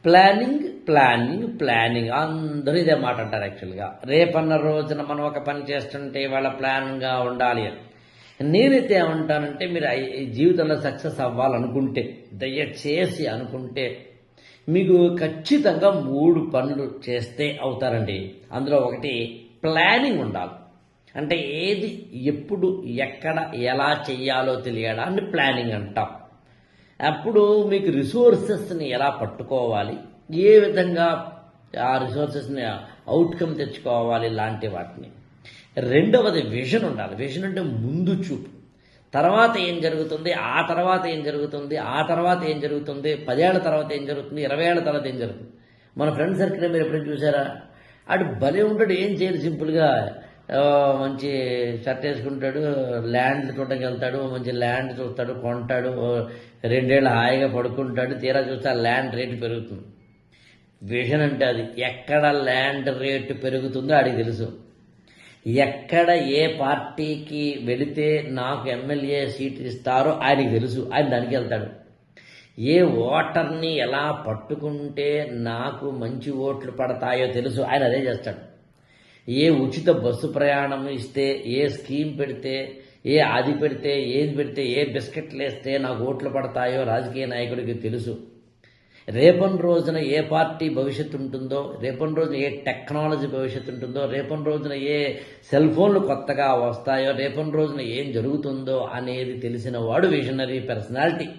Planning planning planning అందరూ ఇదే మాట అంటారు. యాక్చువల్గా రేపన్న రోజున మనం ఒక పని చేస్తుంటే వాళ్ళ ప్లాన్గా ఉండాలి అని. నేనైతే ఏమంటానంటే మీరు జీవితంలో సక్సెస్ అవ్వాలనుకుంటే, దయచేసి అనుకుంటే, మీకు ఖచ్చితంగా 3 పనులు చేస్తే అవుతారండి. అందులో ఒకటి ప్లానింగ్ ఉండాలి. అంటే ఏది ఎప్పుడు ఎక్కడ ఎలా చెయ్యాలో తెలియడాన్ని ప్లానింగ్ అంటాం. అప్పుడు మీకు రిసోర్సెస్ని ఎలా పట్టుకోవాలి, ఏ విధంగా ఆ రిసోర్సెస్ని అవుట్కమ్ తెచ్చుకోవాలి లాంటి వాటిని. రెండవది విజన్ ఉండాలి. విజన్ అంటే ముందు చూపు. తర్వాత ఏం జరుగుతుంది, ఆ తర్వాత ఏం జరుగుతుంది, ఆ తర్వాత ఏం జరుగుతుంది, 10 ఏళ్ల తర్వాత ఏం జరుగుతుంది, 20 ఏళ్ల తర్వాత ఏం జరుగుతుంది. మన ఫ్రెండ్ సర్కిల్ మీరు ఎప్పుడైనా చూసారా? అటు భలే ఉంటాడు, ఏం చేయడు, సింపుల్గా మంచి షర్ట్ వేసుకుంటాడు, ల్యాండ్ చూడడానికి వెళ్తాడు, మంచి ల్యాండ్ చూస్తాడు, కొంటాడు, 2 ఏళ్ళు హాయిగా పడుకుంటాడు. తీరా చూస్తే ఆ ల్యాండ్ రేటు పెరుగుతుంది. విజన్ అంటే అది. ఎక్కడ ల్యాండ్ రేటు పెరుగుతుందో ఆడికి తెలుసు. ఎక్కడ ఏ పార్టీకి వెళితే నాకు ఎమ్మెల్యే సీట్ ఇస్తారో ఆయనకి తెలుసు. ఆయన దానికి వెళ్తాడు. ఏ ఓటర్ని ఎలా పట్టుకుంటే నాకు మంచి ఓట్లు పడతాయో తెలుసు. ఆయన అదే చేస్తాడు. ఏ ఉచిత బస్సు ప్రయాణం ఇస్తే, ఏ స్కీమ్ పెడితే, అది పెడితే, ఏది పెడితే, ఏ బిస్కెట్లు వేస్తే నాకు ఓట్లు పడతాయో రాజకీయ నాయకుడికి తెలుసు. రేపటి రోజున ఏ పార్టీ భవిష్యత్తు ఉంటుందో, రేపటి రోజున ఏ టెక్నాలజీ భవిష్యత్తు ఉంటుందో, రేపటి రోజున ఏ సెల్ ఫోన్లు కొత్తగా వస్తాయో, రేపటి రోజున ఏం జరుగుతుందో అనేది తెలిసిన వాడు విజనరీ పర్సనాలిటీ.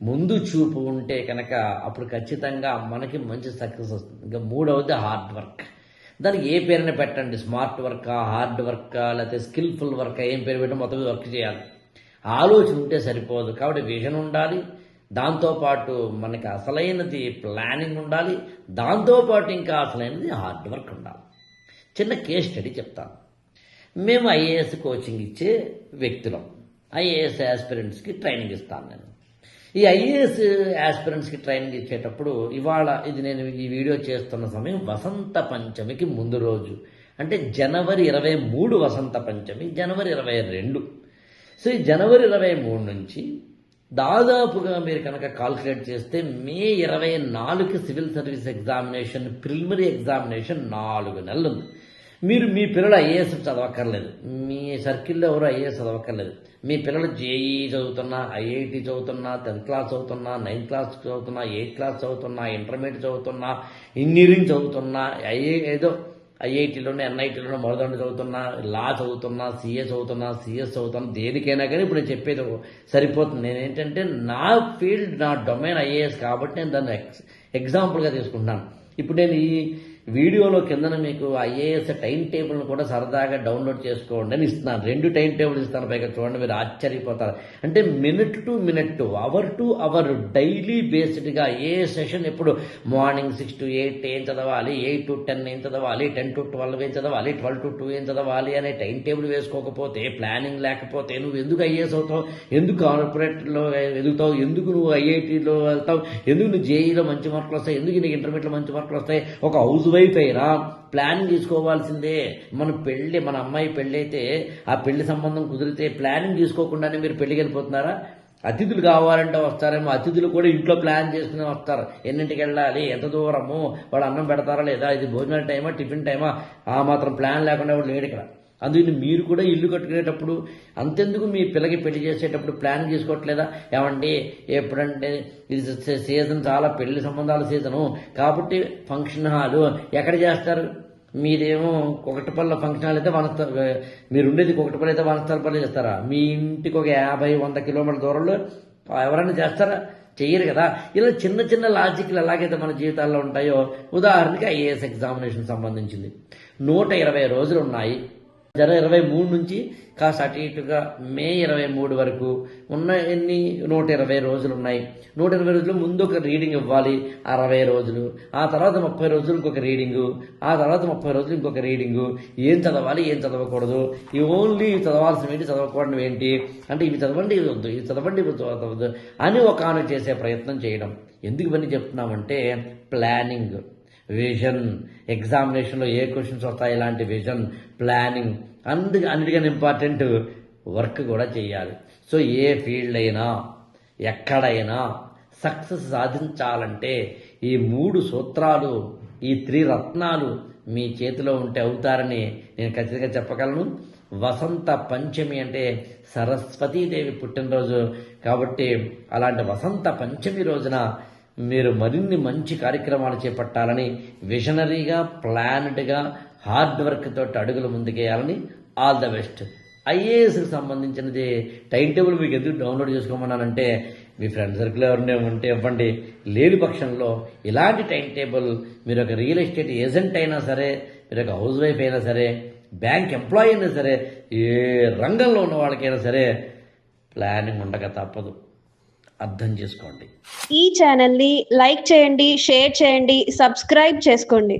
ముందు చూపు ఉంటే కనుక అప్పుడు ఖచ్చితంగా మనకి మంచి సక్సెస్ వస్తుంది. ఇంకా మూడవది హార్డ్ వర్క్. దానికి ఏ పేరుని పెట్టండి, స్మార్ట్ వర్కా, హార్డ్ వర్కా, లేకపోతే స్కిల్ఫుల్ వర్కా, ఏం పేరు పెట్టి మొత్తం వర్క్ చేయాలి. ఆలోచన ఉంటే సరిపోదు. కాబట్టి విజన్ ఉండాలి, దాంతోపాటు మనకి అసలైనది ప్లానింగ్ ఉండాలి, దాంతోపాటు ఇంకా అసలైనది హార్డ్ వర్క్ ఉండాలి. చిన్న కేస్ స్టడీ చెప్తాను. మేము ఐఏఎస్ కోచింగ్ ఇచ్చే వ్యక్తులం. ఐఏఎస్ యాస్పిరెంట్స్కి ట్రైనింగ్ ఇస్తాను నేను. ఈ ఐఏఎస్ యాస్పిరెంట్స్కి ట్రైనింగ్ ఇచ్చేటప్పుడు ఇవాళ ఇది నేను ఈ వీడియో చేస్తున్న సమయం వసంత పంచమికి ముందు రోజు. అంటే జనవరి 23 వసంత పంచమి, జనవరి 22. సో ఈ జనవరి 23 నుంచి దాదాపుగా మీరు కనుక కాల్కులేట్ చేస్తే మే 24కి civil service examination, preliminary examination 4 నెలలు ఉంది. మీరు మీ పిల్లలు ఐఏఎస్ చదవక్కర్లేదు, మీ సర్కిల్లో ఎవరు ఐఏఎస్ చదవక్కర్లేదు. మీ పిల్లలు జేఈ చదువుతున్నా, ఐఐటి చదువుతున్నా, 10th క్లాస్ చదువుతున్నా, 9th క్లాస్ చదువుతున్నా, 8th క్లాస్ చదువుతున్నా, ఇంటర్మీడియట్ చదువుతున్నా, ఇంజనీరింగ్ చదువుతున్నా, ఏదో ఐఐటీలోనే ఎన్ఐటీలోనే మొదటి చదువుతున్నా, లా చదువుతున్నా, సిఏ చదువుతున్నా, సిఎస్ చదువుతున్నా, దేనికైనా కానీ ఇప్పుడు నేను చెప్పేది సరిపోతుంది. నేనేంటంటే నా ఫీల్డ్, నా డొమైన్ ఐఏఎస్ కాబట్టి నేను దాన్ని ఎగ్జాంపుల్గా తీసుకుంటున్నాను. ఇప్పుడు నేను ఈ వీడియోలో కిందన మీకు ఐఏఎస్ టైం టేబుల్ను కూడా సరదాగా డౌన్లోడ్ చేసుకోండి అని ఇస్తున్నాను. 2 టైం టేబుల్ ఇస్తాను. పైగా చూడండి, మీరు ఆశ్చర్యపోతారు. అంటే minute to minute, hour to hour, daily బేస్డ్గా ఏ సెషన్ ఎప్పుడు మార్నింగ్ 6 to 8 ఏం చదవాలి, 8 to 10 ఏం చదవాలి, 10 to 12 ఏం చదవాలి, 12 to 2 ఏం చదవాలి అనే టైం టేబుల్ వేసుకోకపోతే, ప్లానింగ్ లేకపోతే నువ్వు ఎందుకు ఐఏఎస్ అవుతావు, ఎందుకు కార్పొరేట్లో ఎదుగుతావు, ఎందుకు నువ్వు ఐఐటీలో వెళ్తావు, ఎందుకు నువ్వు జేఈలో మంచి మార్కులు వస్తాయి, ఎందుకు నీకు ఇంటర్మీడియట్లో మంచి మార్కులు వస్తాయి. ఒక హౌస్ వైఫ్ అయినా ప్లానింగ్ తీసుకోవాల్సిందే. మన అమ్మాయి పెళ్ళి అయితే ఆ పెళ్లి సంబంధం కుదిరితే ప్లానింగ్ తీసుకోకుండానే మీరు పెళ్లికి వెళ్ళిపోతున్నారా? అతిథులు కావాలంటే వస్తారేమో, అతిథులు కూడా ఇంట్లో ప్లాన్ చేసుకుని వస్తారు. ఎన్నింటికి వెళ్ళాలి, ఎంత దూరము, వాడు అన్నం పెడతారా లేదా, ఇది భోజనాల టైమా, టిఫిన్ టైమా, ఆ మాత్రం ప్లాన్ లేకుండా వాడు లేడు ఇక్కడ. అందుకని మీరు కూడా ఇల్లు కట్టుకునేటప్పుడు అంతెందుకు మీ పిల్లకి పెళ్లి చేసేటప్పుడు ప్లాన్ చేసుకోవట్లేదా? ఏమండి ఎప్పుడంటే ఇది సీజన్, చాలా పెళ్లి సంబంధాల సీజను కాబట్టి ఫంక్షన్ హాలు ఎక్కడ చేస్తారు? మీరేమో కొకటపల్లి ఫంక్షన్ హాల్ అయితే మీరు ఉండేది కొకటపల్లి అయితే వనస్థలపల్లి చేస్తారా? మీ ఇంటికి ఒక 50-100 కిలోమీటర్ల దూరంలో ఎవరైనా చేస్తారా? చెయ్యరు కదా. ఇలా చిన్న చిన్న లాజిక్లు ఎలాగైతే మన జీవితాల్లో ఉంటాయో, ఉదాహరణకి ఐఏఎస్ ఎగ్జామినేషన్ సంబంధించింది 120 రోజులు ఉన్నాయి. జనవరి 23 నుంచి కాస్త అటు ఇటుగా మే 23 వరకు ఉన్న 120 రోజులు ఉన్నాయి. 120 రోజులు ముందు ఒక రీడింగ్ ఇవ్వాలి 60 రోజులు, ఆ తర్వాత 30 రోజులు ఇంకొక రీడింగు, ఆ తర్వాత 30 రోజులు ఇంకొక రీడింగు. ఏం చదవాలి, ఏం చదవకూడదు, ఈ ఓన్లీ చదవాల్సిన ఏంటి, చదవకూడదు ఏంటి, అంటే ఇవి చదవండి, ఇవి వద్దు, ఇవి చదవండి, ఇవి చదవద్దు అని ఒక ఆమె చేసే ప్రయత్నం చేయడం. ఎందుకు ఇవన్నీ చెప్తున్నామంటే ప్లానింగ్, విజన్, ఎగ్జామినేషన్లో ఏ క్వశ్చన్స్ వస్తాయి ఇలాంటి విజన్, ప్లానింగ్, అన్నిటికన్నా ఇంపార్టెంట్ వర్క్ కూడా చేయాలి. సో ఏ ఫీల్డ్ అయినా ఎక్కడైనా సక్సెస్ సాధించాలంటే ఈ 3 సూత్రాలు, ఈ త్రిరత్నాలు మీ చేతిలో ఉంటే అవుతారని నేను ఖచ్చితంగా చెప్పగలను. వసంత పంచమి అంటే సరస్వతీదేవి పుట్టినరోజు కాబట్టి అలాంటి వసంత పంచమి రోజున మీరు మరిన్ని మంచి కార్యక్రమాలు చేపట్టాలని, విజనరీగా, ప్లాన్డ్గా, హార్డ్ వర్క్ తోటి అడుగులు ముందుకేయాలని. All the best. ఐఏఎస్కి సంబంధించినది టైం టేబుల్ మీకు ఎందుకు డౌన్లోడ్ చేసుకోమన్నానంటే మీ ఫ్రెండ్ సర్కిల్ ఎవరినే ఉంటే ఇవ్వండి. లేని పక్షంలో ఇలాంటి టైం టేబుల్ మీరు ఒక రియల్ ఎస్టేట్ ఏజెంట్ అయినా సరే, మీరు ఒక హౌస్ వైఫ్ అయినా సరే, బ్యాంక్ ఎంప్లాయీ అయినా సరే, ఏ రంగంలో ఉన్న వాళ్ళకైనా సరే ప్లానింగ్ ఉండక తప్పదు. అర్థం చేసుకోండి. ఈ ఛానల్ని లైక్ చేయండి, షేర్ చేయండి, సబ్స్క్రైబ్ చేసుకోండి.